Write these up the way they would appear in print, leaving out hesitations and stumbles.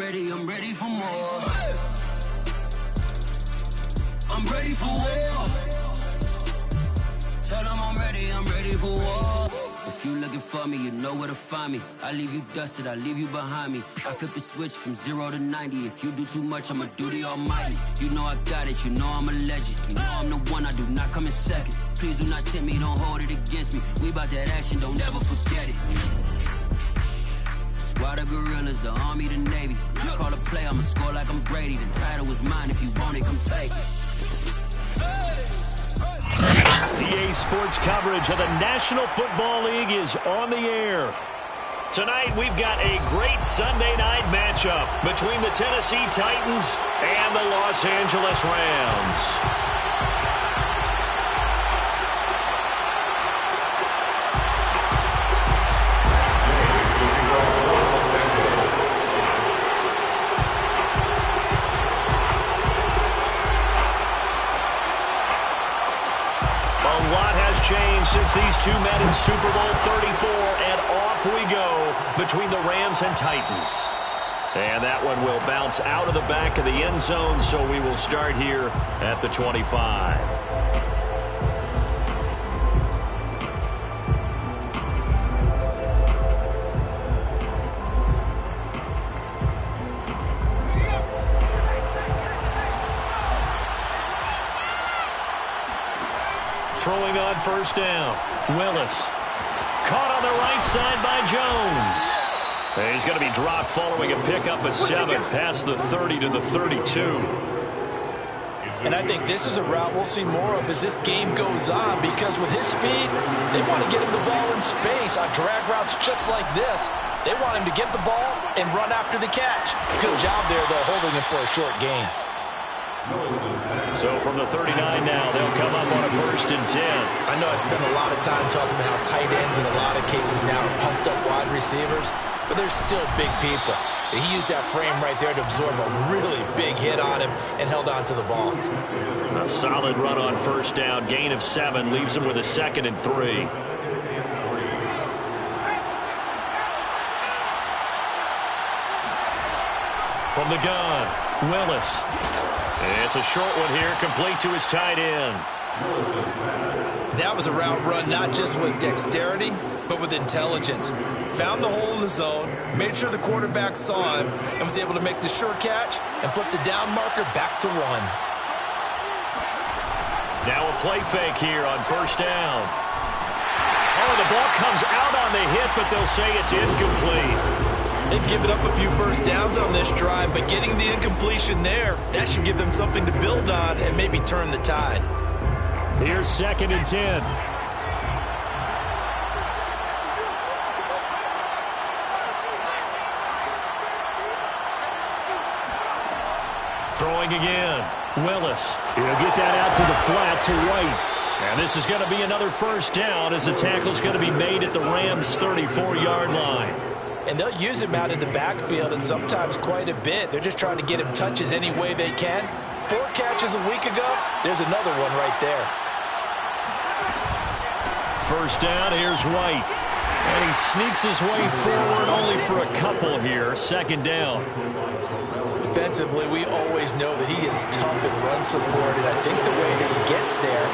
I'm ready for more. I'm ready for war. Tell them I'm ready for war. If you looking for me, you know where to find me. I leave you dusted, I leave you behind me. I flip the switch from 0 to 90. If you do too much, I'ma do the almighty. You know I got it, you know I'm a legend. You know I'm the one, I do not come in second. Please do not tempt me, don't hold it against me. We about that action, don't ever forget it. Squad of gorillas, the army, the navy. When I call a play, I'ma score like I'm Brady. The title is mine, if you want it, come take it. EA Sports coverage of the National Football League is on the air. Tonight we've got a great Sunday night matchup between the Tennessee Titans and the Los Angeles Rams. Changed since these two met in Super Bowl 34, and off we go between the Rams and Titans. And that one will bounce out of the back of the end zone, so we will start here at the 25. Throwing on first down. Willis. Caught on the right side by Jones. He's going to be dropped following a pickup of 7 past the 30 to the 32. And I think this is a route we'll see more of as this game goes on, because with his speed, they want to get him the ball in space on drag routes just like this. They want him to get the ball and run after the catch. Good job there, though, holding him for a short gain. So from the 39 now, they'll come up on a 1st and 10. I know I spent a lot of time talking about how tight ends in a lot of cases now are pumped up wide receivers, but they're still big people. He used that frame right there to absorb a really big hit on him and held on to the ball. A solid run on first down. Gain of 7 leaves him with a 2nd and 3. From the gun, Willis. It's a short one here, complete to his tight end. That was a route run not just with dexterity, but with intelligence. Found the hole in the zone, made sure the quarterback saw him, and was able to make the sure catch and flip the down marker back to 1. Now a play fake here on first down. Oh, the ball comes out on the hit, but they'll say it's incomplete. They've given up a few first downs on this drive, but getting the incompletion there, that should give them something to build on and maybe turn the tide. Here's 2nd and 10. Throwing again. Willis. He'll get that out to the flat to White. And this is going to be another first down as the tackle's going to be made at the Rams' 34-yard line. And they'll use him out in the backfield, and sometimes quite a bit. They're just trying to get him touches any way they can. 4 catches a week ago. There's another one right there. First down, here's White. And he sneaks his way forward only for a couple here. 2nd down. Defensively, we always know that he is tough and run support, and I think the way that he gets there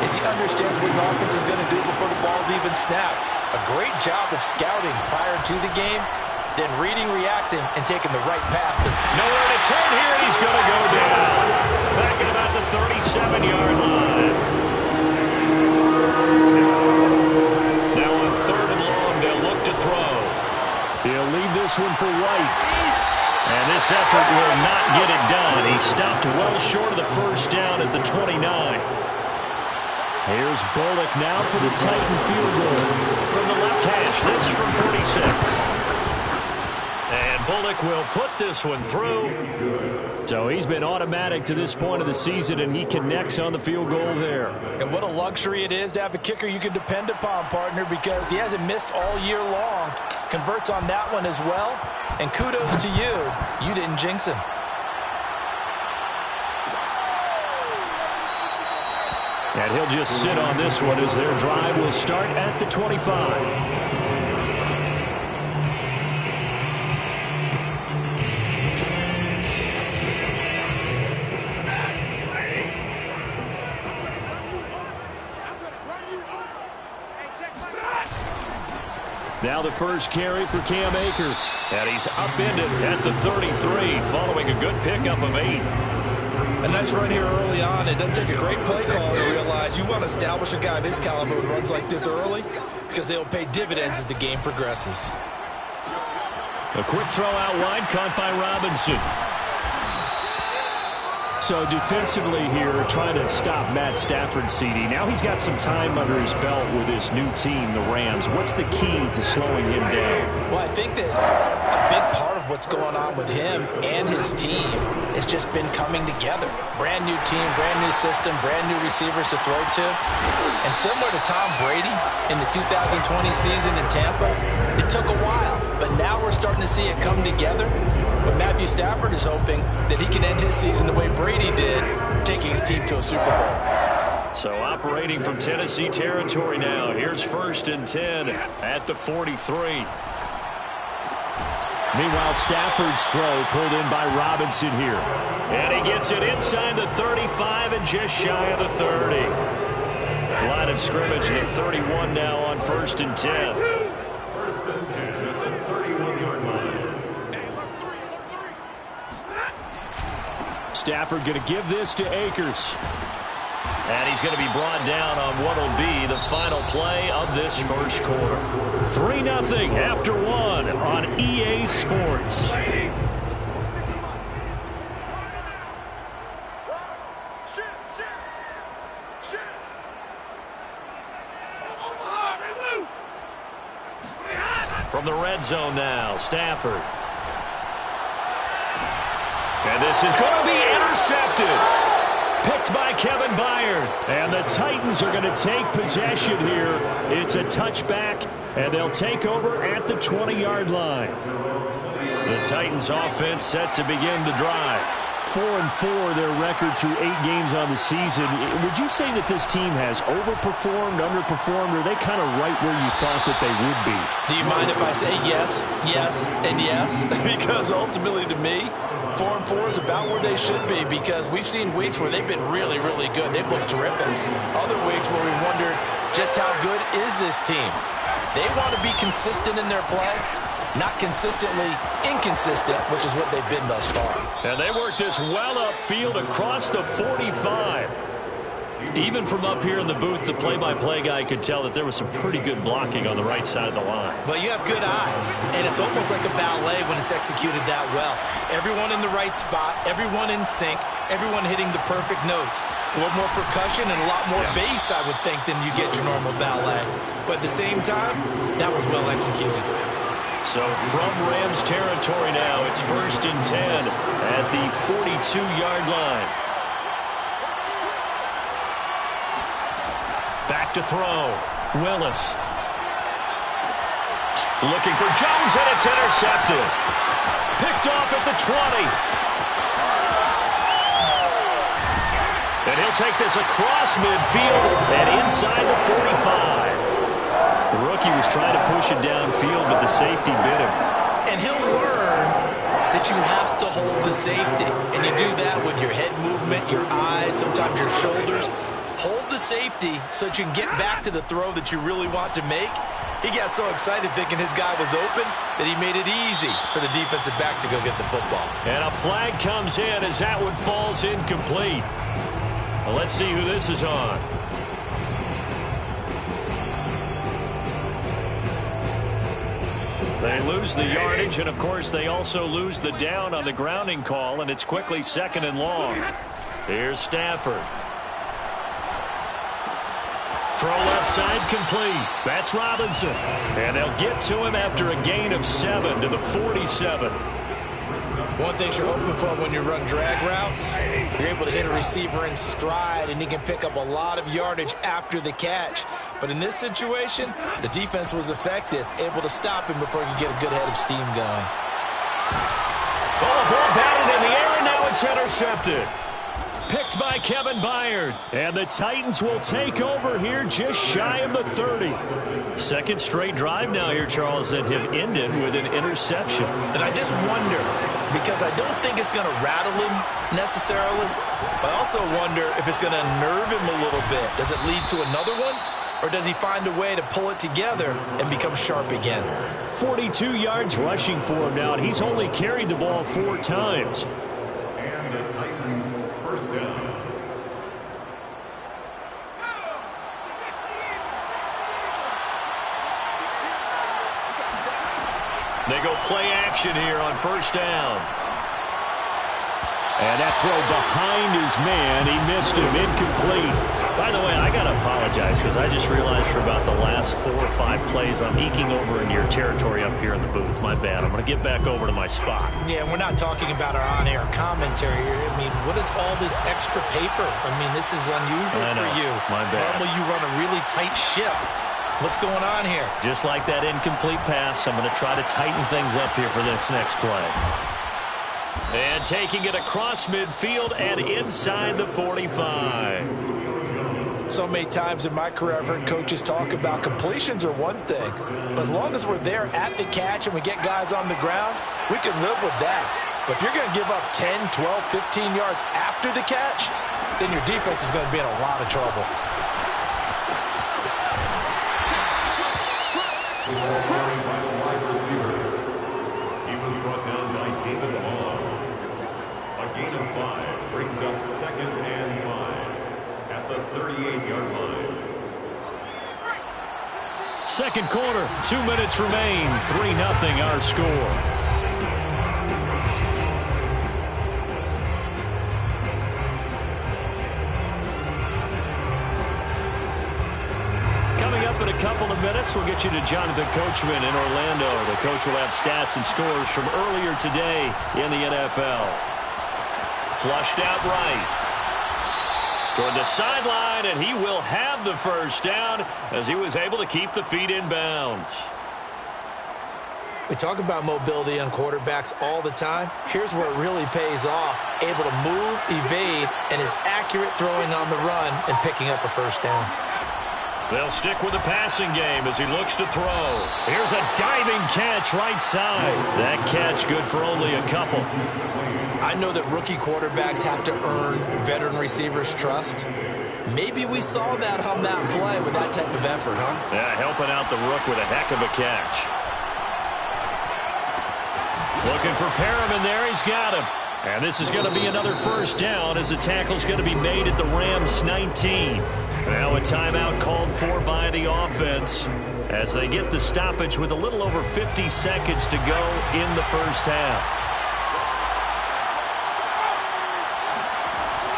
is he understands what an offense is going to do before the ball's even snapped. A great job of scouting prior to the game, then reading, reacting, and taking the right path. Nowhere to turn here, and he's going to go down. Back at about the 37-yard line. Now on 3rd and long, they'll look to throw. He'll leave this one for White. And this effort will not get it done. He stopped well short of the first down at the 29. Here's Bullock now for the Titan field goal. From the left hash, this from 46. And Bullock will put this one through. So he's been automatic to this point of the season, and he connects on the field goal there. And what a luxury it is to have a kicker you can depend upon, partner, because he hasn't missed all year long. Converts on that one as well. And kudos to you. You didn't jinx him. And he'll just sit on this one as their drive will start at the 25. Now the first carry for Cam Akers. And he's upended at the 33 following a good pickup of 8. A nice run here early on. It doesn't take a great play caller to realize you want to establish a guy of his caliber who runs like this early because they'll pay dividends as the game progresses. A quick throw out wide, caught by Robinson. So defensively here, trying to stop Matt Stafford, CD. Now he's got some time under his belt with his new team, the Rams. What's the key to slowing him down? Well, I think that a big part of what's going on with him and his team has just been coming together. Brand new team, brand new system, brand new receivers to throw to. And similar to Tom Brady in the 2020 season in Tampa, it took a while, but now we're starting to see it come together. But Matthew Stafford is hoping that he can end his season the way Brady did, taking his team to a Super Bowl. So operating from Tennessee territory now. Here's 1st and 10 at the 43. Meanwhile, Stafford's throw pulled in by Robinson here. And he gets it inside the 35 and just shy of the 30. Line of scrimmage, the 31 now on 1st and 10. 1st and 10 at the 31-yard line. Stafford going to give this to Akers. And he's going to be brought down on what will be the final play of this first quarter. 3-0 after 1 on EA Sports. From the red zone now, Stafford. And this is going to be intercepted. Picked by Kevin Byard. And the Titans are going to take possession here. It's a touchback, and they'll take over at the 20-yard line. The Titans offense set to begin the drive. 4-4 their record through 8 games on the season. Would you say that this team has overperformed, underperformed, or are they kind of right where you thought that they would be? Do you mind if I say yes, yes, and yes? Because ultimately to me, 4-4 is about where they should be because we've seen weeks where they've been really, really good. They've looked terrific. Other weeks where we wondered just how good is this team. They want to be consistent in their play. Not consistently inconsistent, which is what they've been thus far. And they work this well upfield across the 45. Even from up here in the booth, the play-by-play guy could tell that there was some pretty good blocking on the right side of the line. Well, you have good eyes, and it's almost like a ballet when it's executed that well. Everyone in the right spot, everyone in sync, everyone hitting the perfect notes. A little more percussion and a lot more bass, I would think, than you get your normal ballet. But at the same time, that was well executed. So from Rams territory now, it's 1st and 10 at the 42-yard line. Back to throw. Willis. Looking for Jones, and it's intercepted. Picked off at the 20. And he'll take this across midfield and inside the 45. The rookie was trying to push it downfield, but the safety bit him. And he'll learn that you have to hold the safety. And you do that with your head movement, your eyes, sometimes your shoulders. Hold the safety so that you can get back to the throw that you really want to make. He got so excited thinking his guy was open that he made it easy for the defensive back to go get the football. And a flag comes in as that one falls incomplete. Well, let's see who this is on. They lose the yardage, and of course they also lose the down on the grounding call, and it's quickly 2nd and long. Here's Stafford. Throw left side complete. That's Robinson. And they'll get to him after a gain of 7 to the 47. One thing you're hoping for when you run drag routes, you're able to hit a receiver in stride, and he can pick up a lot of yardage after the catch. But in this situation, the defense was effective, able to stop him before he could get a good head of steam going. Oh, ball batted in the air, and now it's intercepted. Picked by Kevin Byard. And the Titans will take over here just shy of the 30. Second straight drive now here, Charles, that have ended with an interception. And I just wonder, because I don't think it's going to rattle him necessarily, but I also wonder if it's going to nerve him a little bit. Does it lead to another one? or does he find a way to pull it together and become sharp again? 42 yards rushing for him now, and he's only carried the ball 4 times. And the Titans first down. They go play action here on first down. And that throw behind his man, he missed him, incomplete. By the way, I got to apologize because I just realized for about the last 4 or 5 plays I'm eking over into your territory up here in the booth. My bad. I'm going to get back over to my spot. Yeah, we're not talking about our on-air commentary here. I mean, what is all this extra paper? I mean, this is unusual for you. My bad. Normally you run a really tight ship. What's going on here? Just like that incomplete pass, I'm going to try to tighten things up here for this next play. And taking it across midfield and inside the 45. So many times in my career I've heard coaches talk about completions are one thing, but as long as we're there at the catch and we get guys on the ground, we can live with that. But if you're going to give up 10, 12, 15 yards after the catch, then your defense is going to be in a lot of trouble. He was brought down by David Long. A gain of 5 brings up 2nd and 5 at the 38-yard line. Second quarter, 2 minutes remain. 3-0 our score. Coming up in a couple of minutes, we'll get you to Jonathan Coachman in Orlando. The coach will have stats and scores from earlier today in the NFL. Flushed out right. Toward the sideline, and he will have the first down as he was able to keep the feet in bounds. We talk about mobility on quarterbacks all the time. Here's where it really pays off. Able to move, evade, and is accurate throwing on the run and picking up a first down. They'll stick with the passing game as he looks to throw. Here's a diving catch right side. That catch good for only a couple. I know that rookie quarterbacks have to earn veteran receivers' trust. Maybe we saw that on that play with that type of effort, huh? Yeah, helping out the rook with a heck of a catch. Looking for Perriman there. He's got him. And this is going to be another first down as the tackle's going to be made at the Rams' 19. Now a timeout called for by the offense as they get the stoppage with a little over 50 seconds to go in the first half.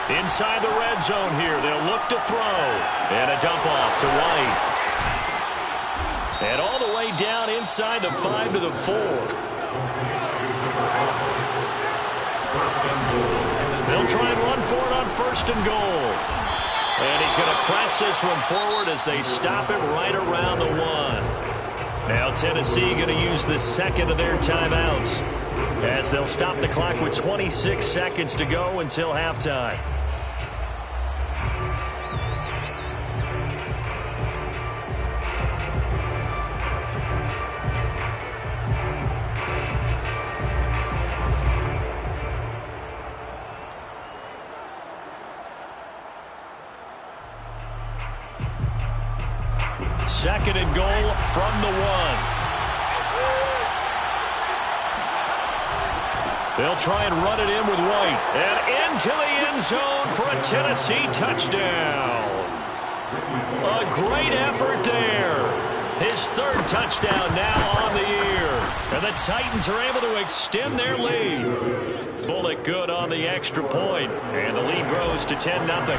Inside the red zone here, they'll look to throw. And a dump off to White. And all the way down inside the 5 to the 4. They'll try and run for it on 1st and goal. And he's going to press this one forward as they stop it right around the 1. Now Tennessee going to use the second of their timeouts as they'll stop the clock with 26 seconds to go until halftime. Second and goal from the 1. They'll try and run it in with White. And into the end zone for a Tennessee touchdown. A great effort there. His 3rd touchdown now on the year. And the Titans are able to extend their lead. Bullet good on the extra point. And the lead grows to 10-0.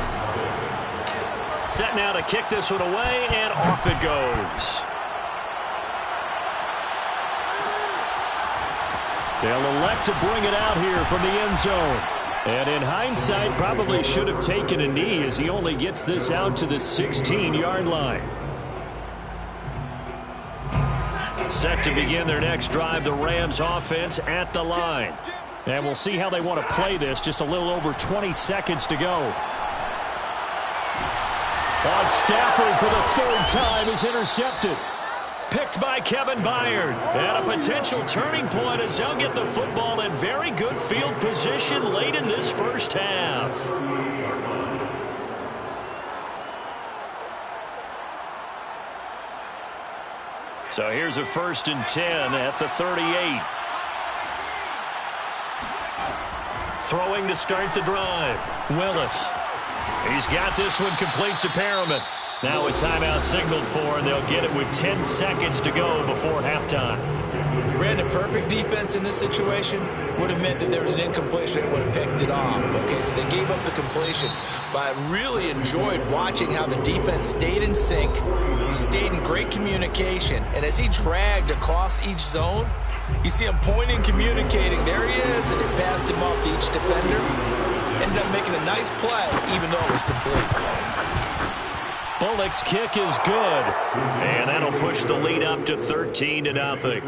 Set now to kick this one away, and off it goes. They'll elect to bring it out here from the end zone. And in hindsight, probably should have taken a knee as he only gets this out to the 16-yard line. Set to begin their next drive, the Rams offense at the line. And we'll see how they want to play this. Just a little over 20 seconds to go. On Stafford for the 3rd time is intercepted. Picked by Kevin Byard. And a potential turning point as they'll get the football in very good field position late in this first half. So here's a 1st and 10 at the 38. Throwing to start the drive. Willis. He's got this one complete to Perriman. Now a timeout signaled for, and they'll get it with 10 seconds to go before halftime. Brandon, perfect defense in this situation would have meant that there was an incompletion and would have picked it off. Okay, so they gave up the completion. But I really enjoyed watching how the defense stayed in sync, stayed in great communication, and as he dragged across each zone, you see him pointing, communicating. There he is, and it passed him off to each defender. Ended up making a nice play, even though it was complete. Bullock's kick is good, and that'll push the lead up to 13-0.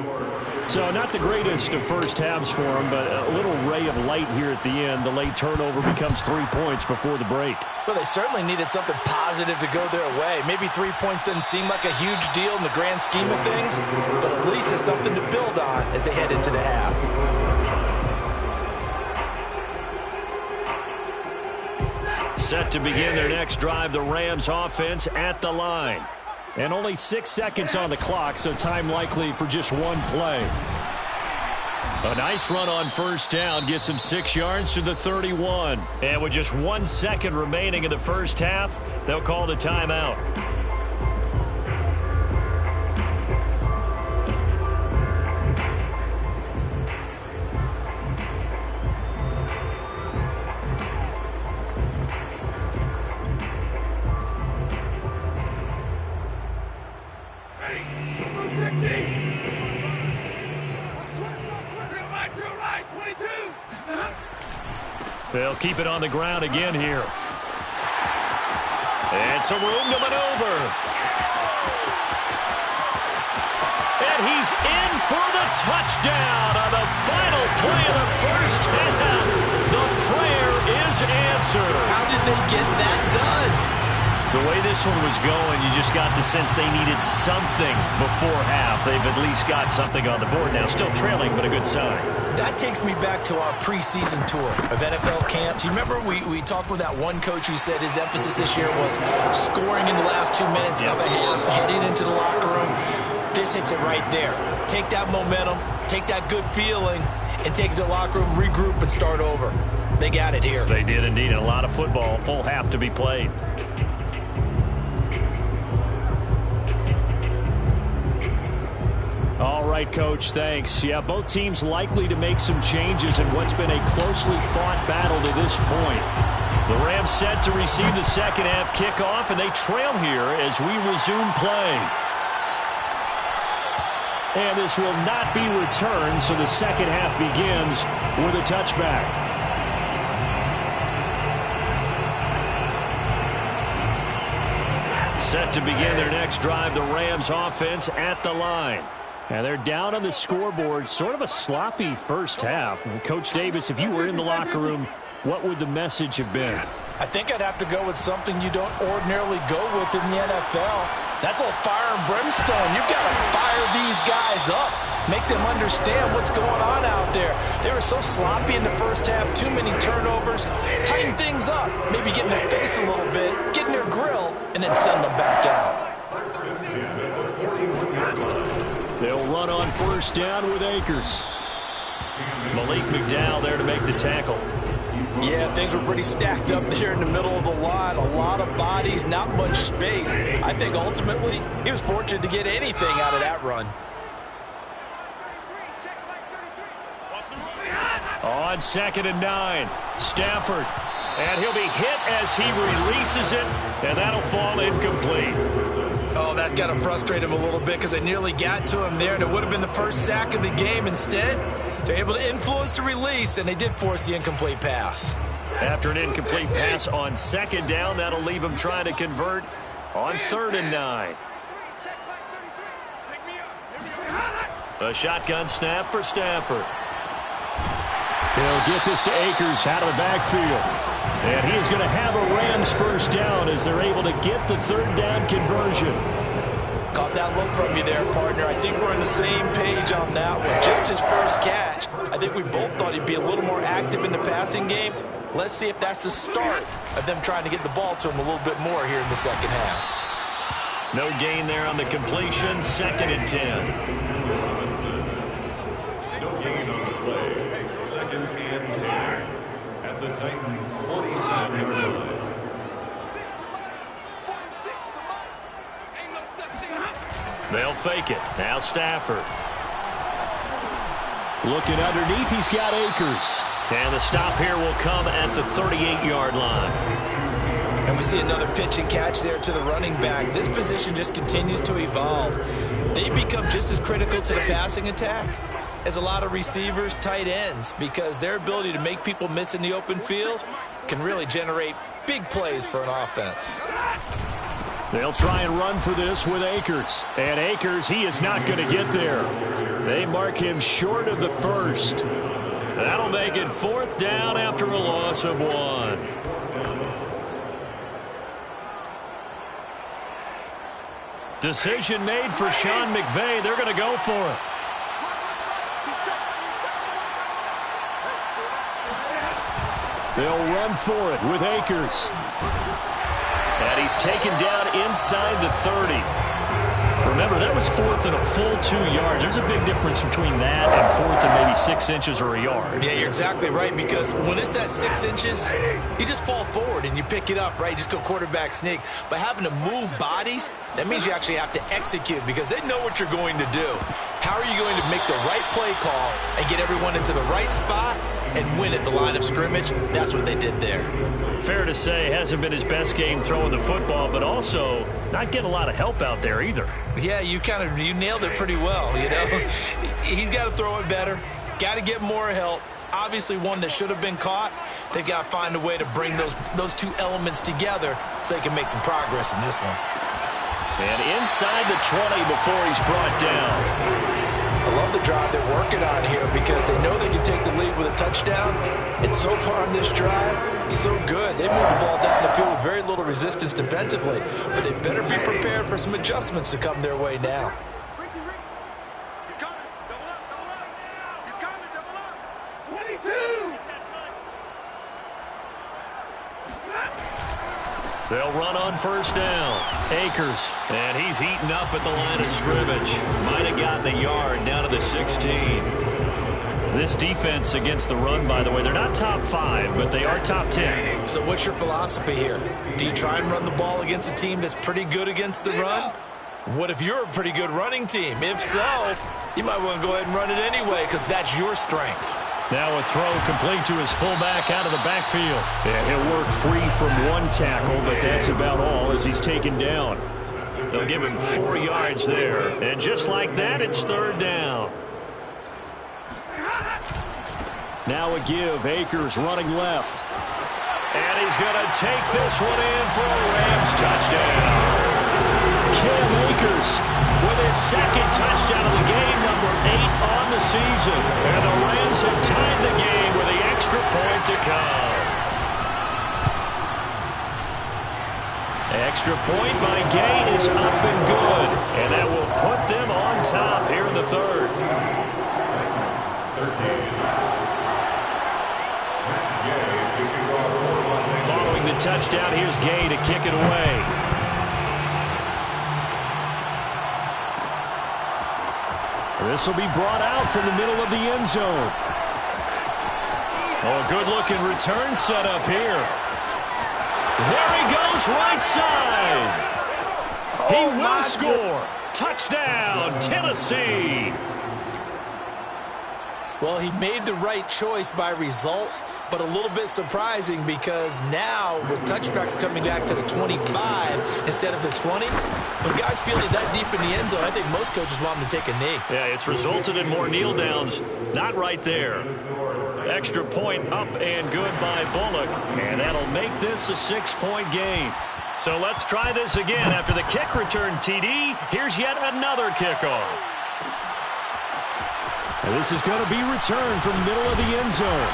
So not the greatest of first halves for him, but a little ray of light here at the end. The late turnover becomes 3 points before the break. Well, they certainly needed something positive to go their way. Maybe 3 points doesn't seem like a huge deal in the grand scheme of things, but at least it's something to build on as they head into the half. Set to begin their next drive, the Rams offense at the line. And only 6 seconds on the clock, so time likely for just one play. A nice run on first down gets him 6 yards to the 31. And with just 1 second remaining in the first half, they'll call the timeout. They'll keep it on the ground again here. And some room to maneuver. And he's in for the touchdown on the final play of the first half. The prayer is answered. How did they get that done? The way this one was going, you just got the sense they needed something before half. They've at least got something on the board now. Still trailing, but a good sign. That takes me back to our preseason tour of NFL camps. You remember we talked with that one coach who said his emphasis this year was scoring in the last 2 minutes of a half, heading into the locker room. This hits it right there. Take that momentum, take that good feeling, and take it to the locker room, regroup, and start over. They got it here. They did indeed. A lot of football, full half to be played. All right, Coach, thanks. Yeah, both teams likely to make some changes in what's been a closely fought battle to this point. The Rams set to receive the second half kickoff, and they trail here as we resume play. And this will not be returned, so the second half begins with a touchback. Set to begin their next drive, the Rams offense at the line. And they're down on the scoreboard, sort of a sloppy first half. Coach Davis, if you were in the locker room, what would the message have been? I think I'd have to go with something you don't ordinarily go with in the NFL. That's a little fire and brimstone. You've got to fire these guys up. Make them understand what's going on out there. They were so sloppy in the first half, too many turnovers. Tighten things up. Maybe get in their face a little bit, get in their grill, and then send them back out. They'll run on first down with Akers. Malik McDowell there to make the tackle. Yeah, things were pretty stacked up there in the middle of the line. A lot of bodies, not much space. I think ultimately he was fortunate to get anything out of that run. On 2nd and 9, Stafford. And he'll be hit as he releases it, and that'll fall incomplete. Oh, that's got to frustrate him a little bit because they nearly got to him there, and it would have been the first sack of the game. Instead, they're able to influence the release, and they did force the incomplete pass. After an incomplete pass on 2nd down, that'll leave him trying to convert on 3rd and 9. A shotgun snap for Stafford. He'll get this to Akers out of the backfield. And he is going to have a Rams first down as they're able to get the 3rd down conversion. Caught that look from you there, partner. I think we're on the same page on that one. Just his first catch. I think we both thought he'd be a little more active in the passing game. Let's see if that's the start of them trying to get the ball to him a little bit more here in the second half. No gain there on the completion. 2nd and 10. Robinson. No gain on the play. 2nd and 10. At the Titans' 47-yard line. They'll fake it. Now Stafford. Looking underneath, he's got Akers. And the stop here will come at the 38-yard line. And we see another pitch and catch there to the running back. This position just continues to evolve. They become just as critical to the passing attack as a lot of receivers, tight ends, because their ability to make people miss in the open field can really generate big plays for an offense. They'll try and run for this with Akers. And Akers, he is not going to get there. They mark him short of the first. That'll make it 4th down after a loss of 1. Decision made for Sean McVay. They're going to go for it. They'll run for it with Akers. And he's taken down inside the 30. Remember, that was 4th and a full 2 yards. There's a big difference between that and 4th and maybe 6 inches or a yard. Yeah, you're exactly right, because when it's that 6 inches, you just fall forward and you pick it up, right? You just go quarterback sneak. But having to move bodies, that means you actually have to execute, because they know what you're going to do. How are you going to make the right play call and get everyone into the right spot and win at the line of scrimmage? That's what they did there. Fair to say, hasn't been his best game throwing the football, but also not getting a lot of help out there either. Yeah, you nailed it pretty well, you know. He's got to throw it better, got to get more help. Obviously one that should have been caught. They've got to find a way to bring those two elements together so they can make some progress in this one. And inside the 20 before he's brought down. I love the drive they're working on here, because they know they can take the lead with a touchdown. And so far on this drive, so good. They moved the ball down the field with very little resistance defensively. But they better be prepared for some adjustments to come their way now. He's coming. Double up, double up. He's coming, double up. 22. They'll run on 1st down. Akers, and he's heating up at the line of scrimmage. Might have gotten a yard down to the 16. This defense against the run, by the way, they're not top 5, but they are top 10. So what's your philosophy here? Do you try and run the ball against a team that's pretty good against the run? What if you're a pretty good running team? If so, you might want to go ahead and run it anyway, because that's your strength. Now a throw complete to his fullback out of the backfield. And he'll work free from one tackle, but that's about all as he's taken down. They'll give him 4 yards there. And just like that, it's 3rd down. Now a give. Akers running left. And he's going to take this one in for a Rams touchdown. Cam Akers with his 2nd touchdown of the game, number 8 on the season. And the Rams have tied the game with the extra point to come. Extra point by Gay is up and good. And that will put them on top here in the 3rd. 13. Following the touchdown, here's Gay to kick it away. This will be brought out from the middle of the end zone. Oh, good-looking return set up here. There he goes, right side. He will score. Touchdown, Tennessee. Well, he made the right choice by result, but a little bit surprising, because now with touchbacks coming back to the 25 instead of the 20, when guys feel it that deep in the end zone, I think most coaches want them to take a knee. Yeah, it's resulted in more kneel downs. Not right there. Extra point up and good by Bullock, and that'll make this a 6-point game. So let's try this again. After the kick return TD, here's yet another kickoff. And this is going to be returned from the middle of the end zone.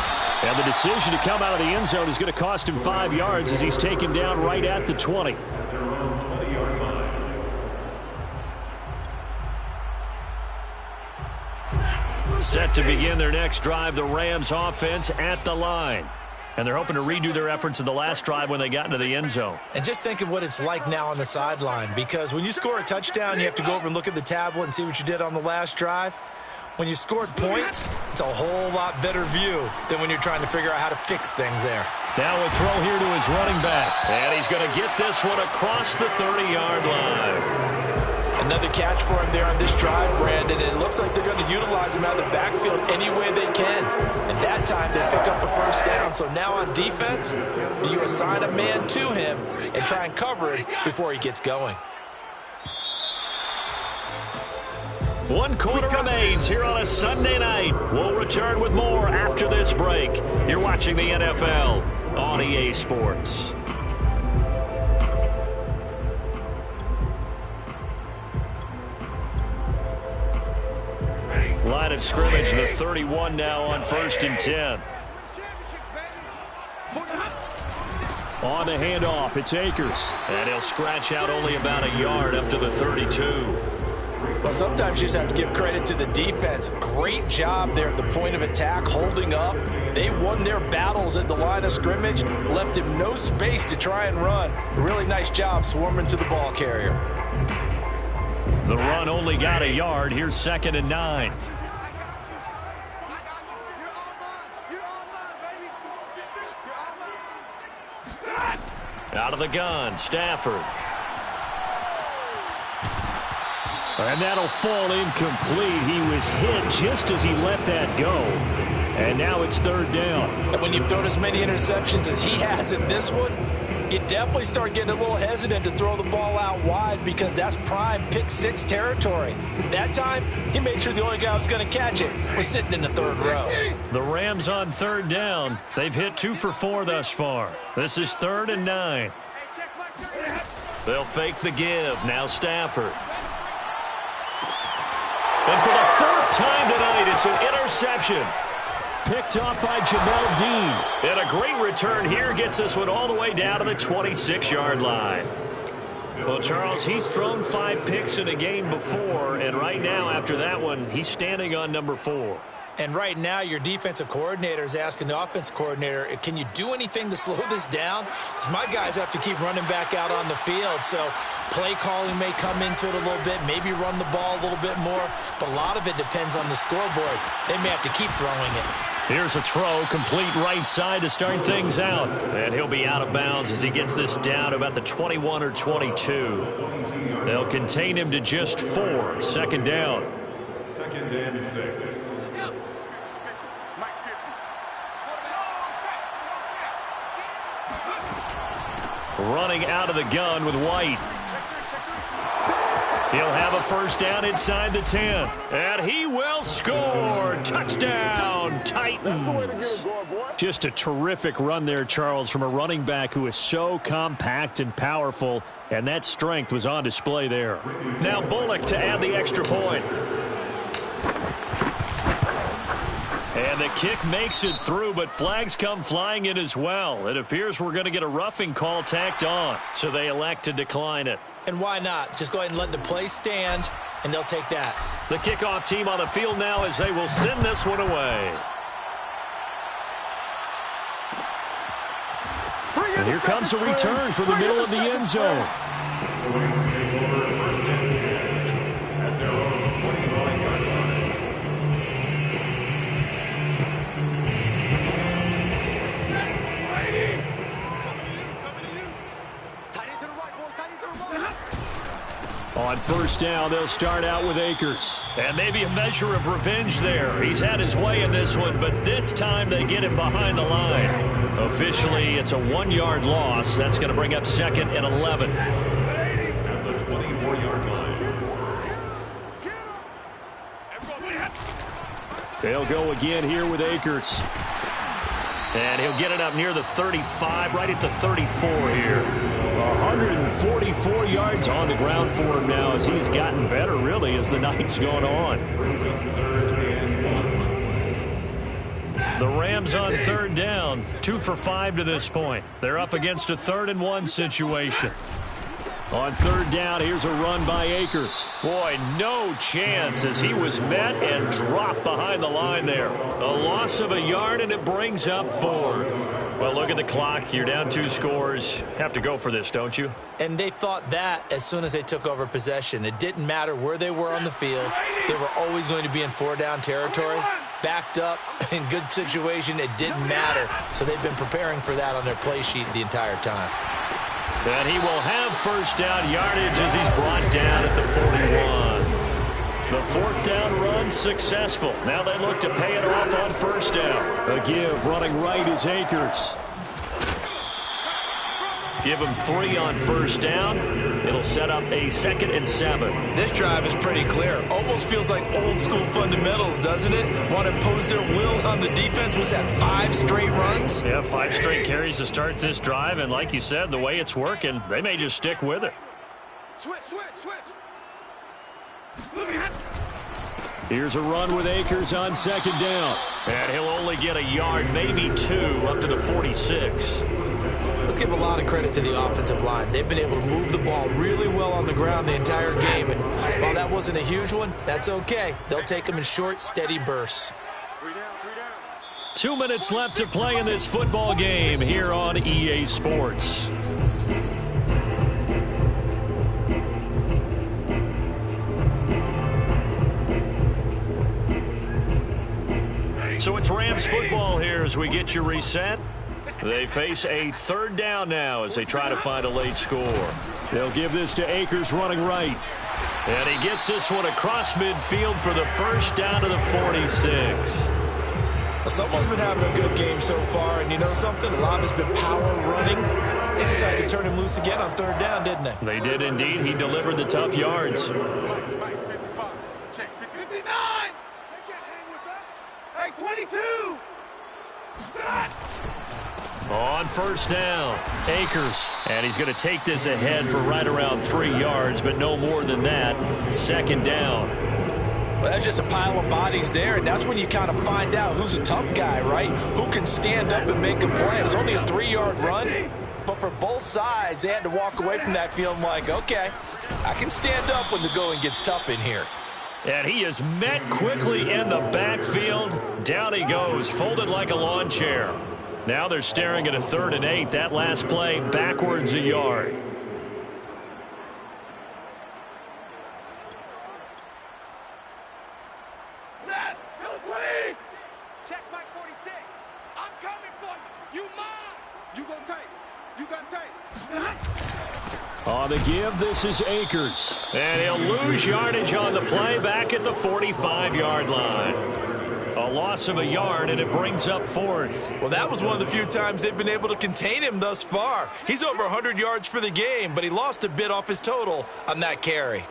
And the decision to come out of the end zone is going to cost him 5 yards as he's taken down right at the 20. Set to begin their next drive, the Rams offense at the line. And they're hoping to redo their efforts in the last drive when they got into the end zone. And just think of what it's like now on the sideline, because when you score a touchdown, you have to go over and look at the tablet and see what you did on the last drive. When you scored points, it's a whole lot better view than when you're trying to figure out how to fix things there. Now a throw here to his running back. And he's going to get this one across the 30-yard line. Another catch for him there on this drive, Brandon, and it looks like they're going to utilize him out of the backfield any way they can. And that time they pick up a first down. So now on defense, do you assign a man to him and try and cover it before he gets going? 1 quarter remains here on a Sunday night. We'll return with more after this break. You're watching the NFL on EA Sports. Line of scrimmage, the 31 now on 1st and 10. On the handoff, it's Akers. And he'll scratch out only about a yard up to the 32. Well, sometimes you just have to give credit to the defense. Great job there at the point of attack, holding up. They won their battles at the line of scrimmage, left him no space to try and run. Really nice job swarming to the ball carrier. The run only got a yard. Here's 2nd and 9. Out of the gun, Stafford. And that'll fall incomplete. He was hit just as he let that go. And now it's 3rd down. And when you've thrown as many interceptions as he has in this one, you definitely start getting a little hesitant to throw the ball out wide because that's prime pick 6 territory. That time, he made sure the only guy who was going to catch it was sitting in the 3rd row. The Rams on 3rd down. They've hit 2 for 4 thus far. This is 3rd and 9. They'll fake the give. Now Stafford. And for the 4th time tonight, it's an interception. Picked off by Jamel Dean. And a great return here gets this one all the way down to the 26-yard line. Well, Charles, he's thrown 5 picks in a game before, and right now, after that one, he's standing on number 4. And right now, your defensive coordinator is asking the offensive coordinator, can you do anything to slow this down? Because my guys have to keep running back out on the field. So play calling may come into it a little bit, maybe run the ball a little bit more. But a lot of it depends on the scoreboard. They may have to keep throwing it. Here's a throw, complete right side to start things out. And he'll be out of bounds as he gets this down about the 21 or 22. They'll contain him to just 4. 2nd down. 2nd and 6. Running out of the gun with White. He'll have a first down inside the 10. And he will score. Touchdown, Titans. Just a terrific run there, Charles, from a running back who is so compact and powerful. And that strength was on display there. Now Bullock to add the extra point. And the kick makes it through, but flags come flying in as well. It appears we're going to get a roughing call tacked on, so they elect to decline it. And why not? Just go ahead and let the play stand, and they'll take that. The kickoff team on the field now as they will send this one away. And here comes a return for the middle of the end zone. The Rams take over 1st and 10 at their own 25-yard line. On 1st down, they'll start out with Akers. And maybe a measure of revenge there. He's had his way in this one, but this time they get him behind the line. Officially, it's a 1-yard loss. That's going to bring up 2nd and 11. At the 24-yard line. They'll go again here with Akers. And he'll get it up near the 35, right at the 34 here. 144 yards on the ground for him now as he's gotten better, really, as the night's gone on. The Rams on 3rd down, 2 for 5 to this point. They're up against a 3rd and 1 situation. On third down, here's a run by Akers. Boy, no chance as he was met and dropped behind the line there. A loss of a yard, and it brings up fourth. Well, look at the clock. You're down 2 scores. Have to go for this, don't you? And they thought that as soon as they took over possession. It didn't matter where they were on the field. They were always going to be in 4-down territory. Backed up, in good situation, it didn't matter. So they've been preparing for that on their play sheet the entire time. And he will have first down yardage as he's brought down at the 41. The 4th down run successful. Now they look to pay it off on first down. A give running right is Akers. Give him 3 on first down. It'll set up a 2nd and 7. This drive is pretty clear. Almost feels like old school fundamentals, doesn't it? Want to impose their will on the defense. Was that 5 straight runs? Yeah, 5 straight carries to start this drive. And like you said, the way it's working, they may just stick with it. Switch. Here's a run with Akers on 2nd down. And he'll only get a yard, maybe 2, up to the 46. Let's give a lot of credit to the offensive line. They've been able to move the ball really well on the ground the entire game. And while that wasn't a huge one, that's okay. They'll take them in short, steady bursts. 2 minutes left to play in this football game here on EA Sports. So it's Rams football here as we get you reset. They face a 3rd down now as they try to find a late score. They'll give this to Akers running right. And he gets this one across midfield for the first down to the 46. Someone's been having a good game so far, and you know something? A lot of it's been power running. They decided to turn him loose again on 3rd down, didn't they? They did indeed. He delivered the tough yards. Right, 55. Check 59. They can't hang with us. Hey, 22. On first down, Akers. And he's going to take this ahead for right around 3 yards, but no more than that. 2nd down. Well, that's just a pile of bodies there, and that's when you kind of find out who's a tough guy, right? Who can stand up and make a play. It was only a 3-yard run, but for both sides, they had to walk away from that feeling like, okay, I can stand up when the going gets tough in here. And he is met quickly in the backfield. Down he goes, folded like a lawn chair. Now they're staring at a 3rd and 8. That last play, backwards a yard. Check back 46. I'm coming for you. You mine. You gonna take. You gonna take. On the give, this is Akers. And he'll lose yardage on the play back at the 45-yard line. A loss of a yard, and it brings up 4th. Well, that was one of the few times they've been able to contain him thus far. He's over 100 yards for the game, but he lost a bit off his total on that carry.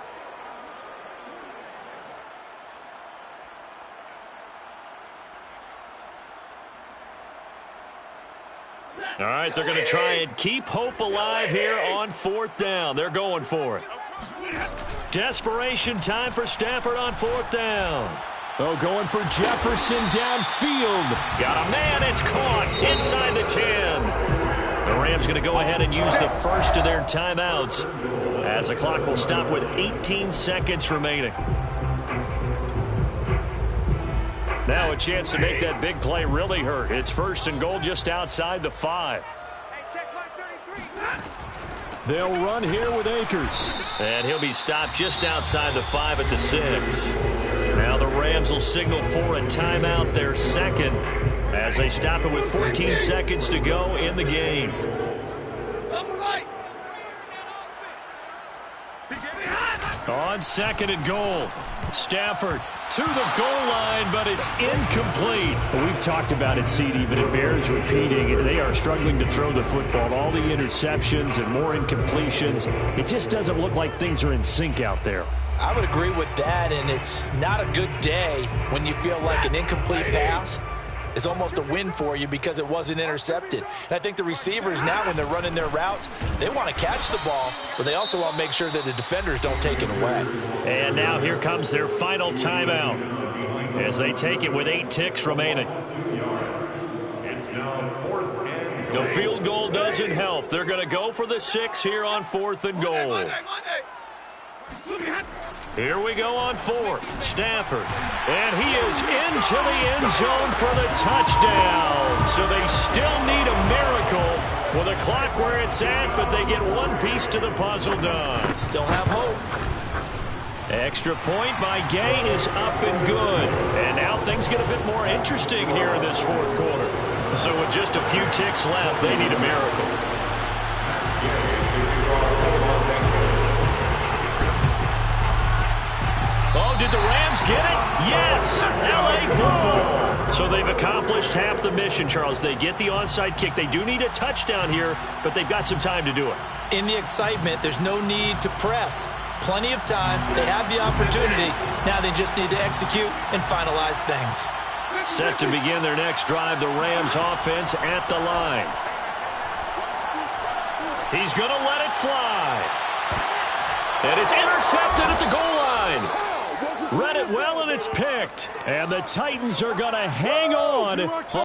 All right, they're going to try and keep hope alive here on 4th down. They're going for it. Desperation time for Stafford on 4th down. Oh, going for Jefferson downfield. Got a man. It's caught inside the 10. The Rams going to go ahead and use the first of their timeouts as the clock will stop with 18 seconds remaining. Now a chance to make that big play really hurt. It's 1st and goal just outside the 5. Hey, check line 33. They'll run here with Akers. And he'll be stopped just outside the 5 at the 6. Now the Rams will signal for a timeout, their 2nd, as they stop it with 14 seconds to go in the game. On 2nd and goal, Stafford to the goal line, but it's incomplete. Well, we've talked about it, CD, but it bears repeating. They are struggling to throw the football. All the interceptions and more incompletions. It just doesn't look like things are in sync out there. I would agree with that, and it's not a good day when you feel like an incomplete pass is almost a win for you because it wasn't intercepted. And I think the receivers now, when they're running their routes, they want to catch the ball, but they also want to make sure that the defenders don't take it away. And now here comes their final timeout as they take it with 8 ticks remaining. It's now 4th and The field goal doesn't help. They're going to go for the 6 here on 4th and goal. Here we go on 4th. Stafford. And he is into the end zone for the touchdown. So they still need a miracle with the clock where it's at, but they get one piece to the puzzle done. Still have hope. Extra point by Gay is up and good. And now things get a bit more interesting here in this 4th quarter. So with just a few ticks left, they need a miracle. Oh, did the Rams get it? Yes! L.A. football. So they've accomplished half the mission, Charles. They get the onside kick. They do need a touchdown here, but they've got some time to do it. In the excitement, there's no need to press. Plenty of time. They have the opportunity. Now they just need to execute and finalize things. Set to begin their next drive, the Rams offense at the line. He's going to let it fly. And it's intercepted at the goal line. Read it well, and it's picked. And the Titans are going to hang on.